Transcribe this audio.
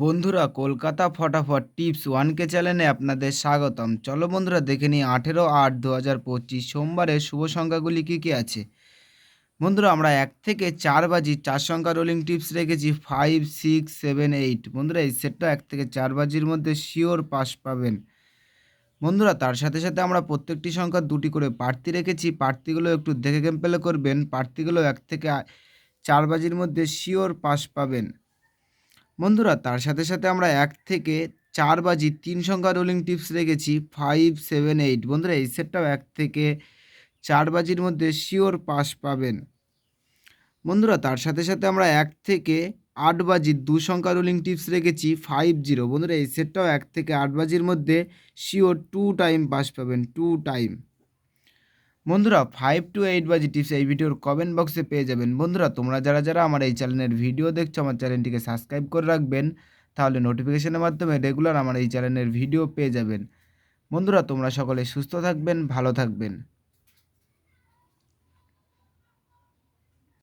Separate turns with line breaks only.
বন্ধুরা, কলকাতা ফটাফট tips 1K চ্যানেলে আপনাদের স্বাগতম। চলো বন্ধুরা, দেখে নিই 18/8/2025 সোমবারের শুভ সংখ্যাগুলি কী কী আছে। বন্ধুরা, আমরা 1 থেকে 4 বাজি 4 সংখ্যা রোলিং টিপস রেখেছি 5, 6, 7, 8। বন্ধুরা, এই সেটটা 1 থেকে 4 বাজির মধ্যে শিওর পাস পাবেন। বন্ধুরা, তার সাথে সাথে আমরা প্রত্যেকটি সংখ্যা 2টি করে প্রার্থী রেখেছি। প্রার্থীগুলো একটু দেখে গেম প্লে করবেন। প্রার্থীগুলো 1 থেকে 4 বাজির মধ্যে শিওর পাস পাবেন। বন্ধুরা, তার সাথে সাথে আমরা 1 থেকে 4 বাজি 3 সংখ্যা রোলিং টিপস রেখেছি 5, 7, 8। বন্ধুরা, এই সেটটাও 1 থেকে 4 বাজির মধ্যে শিওর পাস পাবেন। বন্ধুরা, তার সাথে সাথে আমরা 1 থেকে 8 বাজি 2 সংখ্যা রোলিং টিপস রেখেছি 50। বন্ধুরা, এই সেটটাও 1 থেকে 8 বাজির মধ্যে শিওর 2 টাইম পাস পাবেন, 2 টাইম। বন্ধুরা, 5 to 8 বাজি টিপস এই ভিডিওর কমেন্ট বক্সে পেয়ে যাবেন। বন্ধুরা, তোমরা যারা আমার এই চ্যানেলের ভিডিও দেখছো, আমার চ্যানেলটিকে সাবস্ক্রাইব করে রাখবেন, তাহলে নোটিফিকেশনের মাধ্যমে রেগুলার আমার এই চ্যানেলের ভিডিও পেয়ে যাবেন। বন্ধুরা, তোমরা সকলে সুস্থ থাকবেন, ভালো থাকবেন।